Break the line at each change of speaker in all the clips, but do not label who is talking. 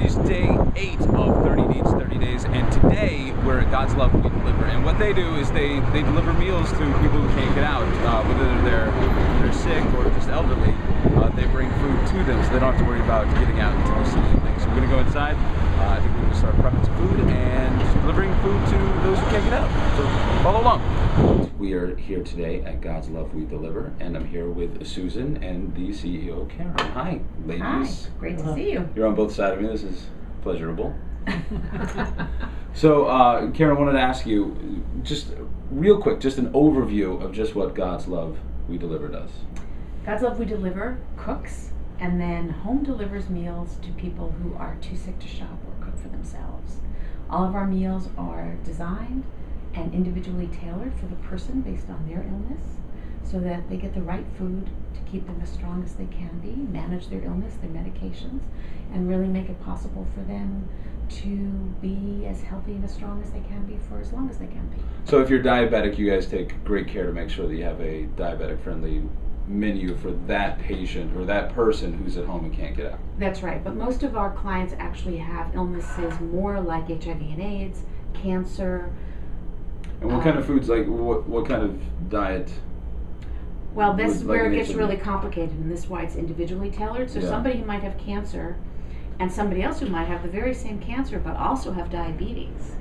It is day 8 of 30 Needs 30 Days, and today we're at God's Love We Deliver. And what they do is they deliver meals to people who can't get out, whether they're sick or just elderly. They bring food to them, so they don't have to worry about getting out and to see anything. So we're going to go inside. I think we're going to start prepping some food and delivering food to those who can't get out. So follow along. We are here today at God's Love We Deliver, and I'm here with Susan and the CEO, Karen. Hi, ladies.
Hi, great to see you.
You're on both sides of me. This is pleasurable. So, Karen, I wanted to ask you, just real quick, just an overview of just what God's Love We Deliver does.
God's Love We Deliver cooks and then home delivers meals to people who are too sick to shop or cook for themselves. All of our meals are designed and individually tailored for the person based on their illness so that they get the right food to keep them as strong as they can be, manage their illness, their medications, and really make it possible for them to be as healthy and as strong as they can be for as long as they can be.
So if you're diabetic, you guys take great care to make sure that you have a diabetic-friendly menu for that patient or that person who's at home and can't get out.
That's right, but most of our clients actually have illnesses more like HIV and AIDS, cancer.
And what kind of foods, like what kind of diet?
Well, this is where it gets really complicated, and this is why it's individually tailored. So somebody who might have cancer and somebody else who might have the very same cancer but also have diabetes,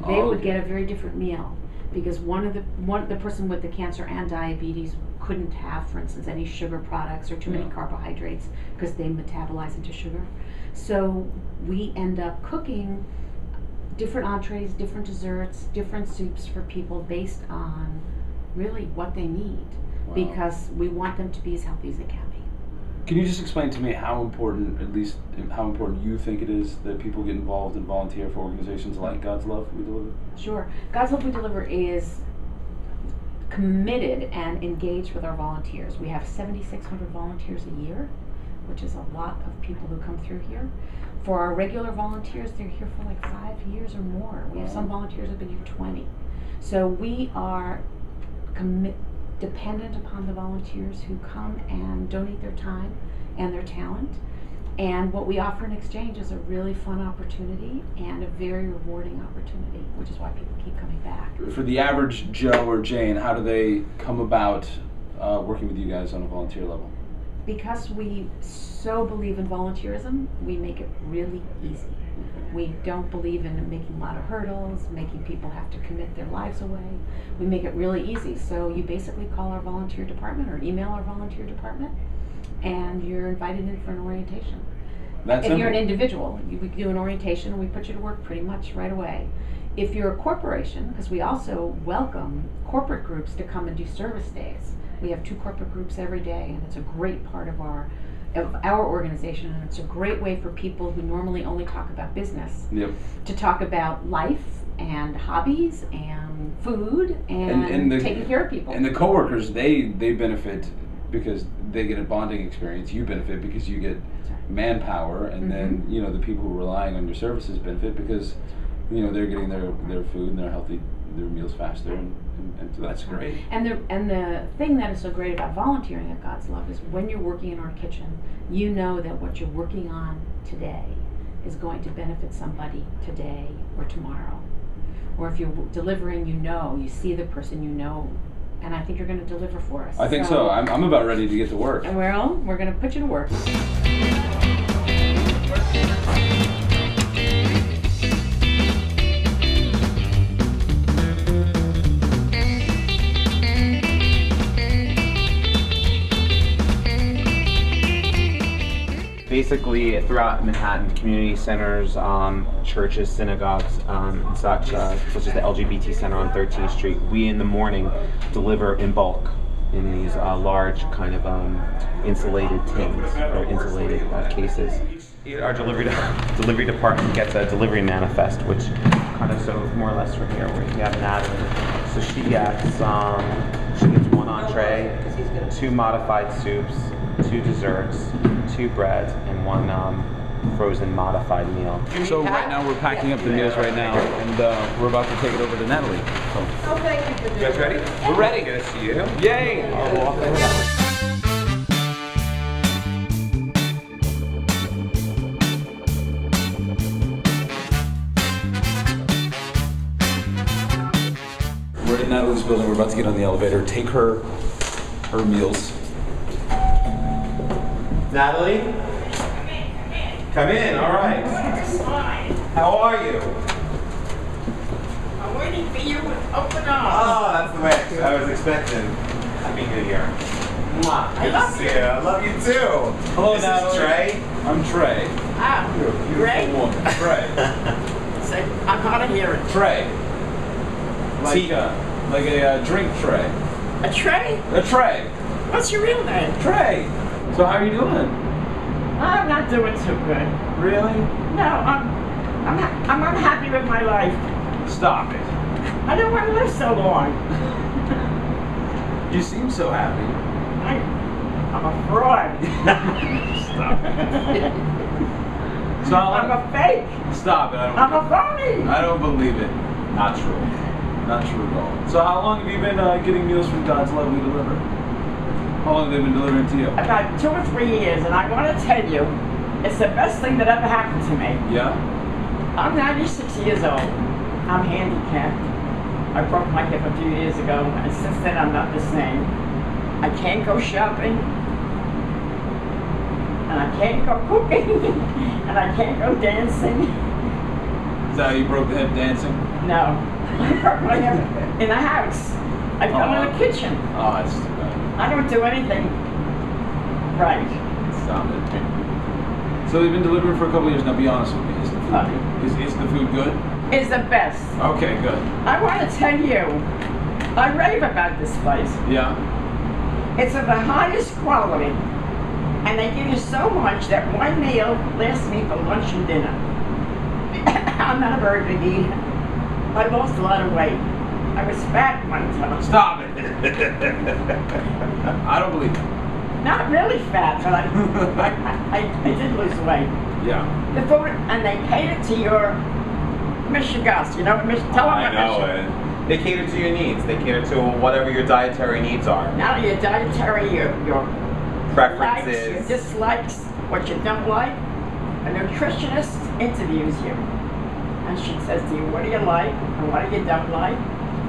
they would get a very different meal, because the person with the cancer and diabetes couldn't have, for instance, any sugar products or too many carbohydrates because they metabolize into sugar. So we end up cooking different entrees, different desserts, different soups for people based on really what they need, because we want them to be as healthy as they can be.
Can you just explain to me how important, at least how important you think it is that people get involved and volunteer for organizations like God's Love We Deliver?
Sure. God's Love We Deliver is committed and engaged with our volunteers. We have 7,600 volunteers a year, which is a lot of people who come through here. For our regular volunteers, they're here for like 5 years or more. We have some volunteers who've been here 20. So we are dependent upon the volunteers who come and donate their time and their talent. And what we offer in exchange is a really fun opportunity and a very rewarding opportunity, which is why people keep coming back.
For the average Joe or Jane, how do they come about working with you guys on a volunteer level?
Because we so believe in volunteerism, we make it really easy. We don't believe in making a lot of hurdles, making people have to commit their lives away. We make it really easy. So you basically call our volunteer department or email our volunteer department, and you're invited in for an orientation. If you're an individual, we do an orientation and we put you to work pretty much right away. If you're a corporation, because we also welcome corporate groups to come and do service days. We have 2 corporate groups every day, and it's a great part of our organization, and it's a great way for people who normally only talk about business to talk about life and hobbies and food and taking care of people.
And the coworkers, they benefit because they get a bonding experience. You benefit because you get manpower, and then the people who are relying on your services benefit because they're getting their food and their meals faster, and so that's great.
And the thing that is so great about volunteering at God's Love is when you're working in our kitchen, you know that what you're working on today is going to benefit somebody today or tomorrow. Or if you're delivering, you see the person, and I think you're going to deliver for us.
I think so. I'm about ready to get to work.
And we're going to put you to work.
Basically, throughout Manhattan, community centers, churches, synagogues, and such as the LGBT Center on 13th Street, we in the morning deliver in bulk in these large kind of insulated tins or insulated cases. Our delivery department gets a delivery manifest, which kind of shows more or less from here where you have Natalie. So she gets 1 entree, 2 modified soups, 2 desserts, 2 breads, and 1 frozen modified meal.
So right now we're packing up the meals right now, and we're about to take it over to Natalie.
Oh, thank you for doing
You guys ready? We're ready. Good to see you.
Yay!
I'll walk over.
Natalie's building. We're about to get on the elevator, take her meals.
Natalie? Come in, all right. How are you?
I'm waiting for you with open arms.
Oh, that's the way I was expecting. Happy New Year. Mwah. Good to see you. I love you too.
Hello,
this
Natalie.
is Trey.
I'm Trey.
Ah,
You're a beautiful
Trey?
woman. Trey.
Say, I'm hard of hearing.
Trey. Like a drink tray.
A Trey?
A tray.
What's your real name?
Trey. So how are you doing?
I'm not doing too good.
Really?
No, I'm unhappy with my life.
Stop it.
I don't want to live so long.
You seem so happy.
I'm a fraud.
Stop it. So
I'm a fake.
Stop it.
I'm a phony.
I don't believe it. Not true. Not true at all. So how long have you been getting meals from God's Love We Deliver? How long have they been delivering to you?
About 2 or 3 years, and I want to tell you, it's the best thing that ever happened to me.
Yeah?
I'm 96 years old. I'm handicapped. I broke my hip a few years ago, and since then I'm not the same. I can't go shopping, and I can't go cooking, and I can't go dancing.
Is that how you broke the hip dancing?
No, I broke my hip in the house. I fell in the kitchen.
Oh, that's too bad.
I don't do anything right.
Stop it. So they've been delivering for a couple of years now. Be honest with me. Is the food good? Is the food good?
It's the best.
Okay, good.
I want to tell you, I rave about this place.
Yeah?
It's of the highest quality, and they give you so much that one meal lasts me for lunch and dinner. I'm not a very big eater. I lost a lot of weight. I was fat one time.
Stop it. I don't believe it.
Not really fat, but I did lose weight.
Yeah.
The food, and they cater to your mishigas. You know what tell them
I
what
know
Michigan.
it. They cater to your needs. They cater to whatever your dietary needs are.
Now your dietary, your likes, your
Preferences.
dislikes, what you don't like. A nutritionist interviews you, and she says to you, what do you like and what do you don't like?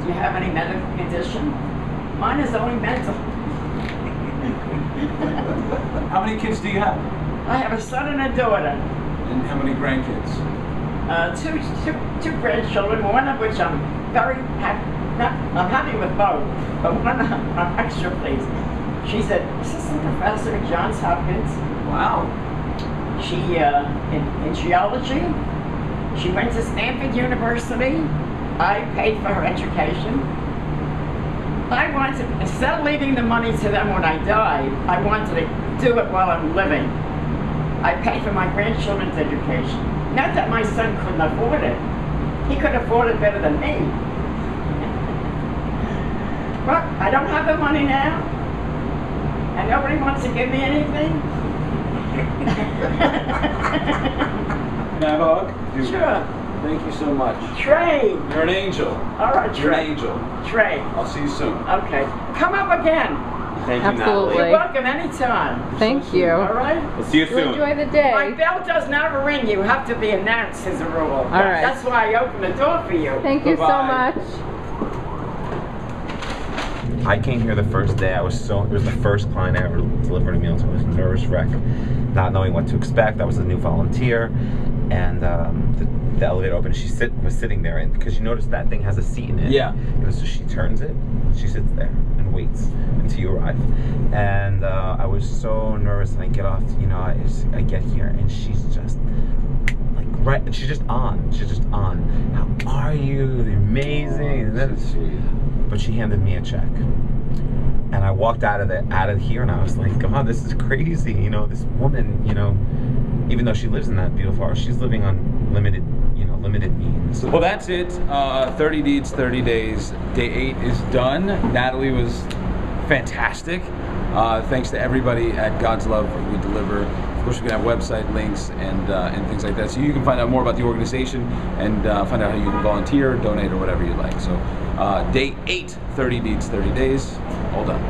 Do you have any medical condition? Mine is only mental.
How many kids do you have?
I have a son and a daughter.
And how many grandkids?
Two grandchildren, one of which I'm very happy. I'm happy with both, but one I'm extra pleased. She's an assistant professor at Johns Hopkins.
Wow.
She in geology. She went to Stanford University. I paid for her education. I wanted, instead of leaving the money to them when I died, I wanted to do it while I'm living. I paid for my grandchildren's education. Not that my son couldn't afford it. He could afford it better than me. But I don't have the money now, and nobody wants to give me anything.
Can I have a hug?
Sure.
Thank you so much.
Trey.
You're an angel.
All right,
You're
Trey.
an angel.
Trey.
I'll see you soon.
Okay. Come up again.
Thank you,
Absolutely.
You're
Natalie.
welcome anytime.
Thank you.
All right?
We'll see you
You
soon.
enjoy the
My
day.
bell does not ring. You have to be announced as a rule. All
right.
That's why I opened the door for you.
Thank you so
Bye-bye.
much.
I came here the first day. It was the first client I ever delivered a meal to. I was a nervous wreck, not knowing what to expect. I was a new volunteer, and the elevator opened. She was sitting there, and because you notice that thing has a seat in it.
Yeah.
So she turns it. She sits there and waits until you arrive. And I was so nervous, and I get off. I get here, and she's just like right. She's just on. She's just on. How are you? You're amazing. And then
Sweet.
but she handed me a check, and I walked out of here, and I was like, God, this is crazy. This woman, even though she lives in that beautiful house, she's living on limited means.
Well, that's it. 30 Deeds, 30 Days. Day 8 is done. Natalie was fantastic. Thanks to everybody at God's Love We Deliver. Of course, we're going to have website links and things like that. So you can find out more about the organization and find out how you can volunteer, donate, or whatever you like. So day 8, 30 Deeds, 30 Days. All done.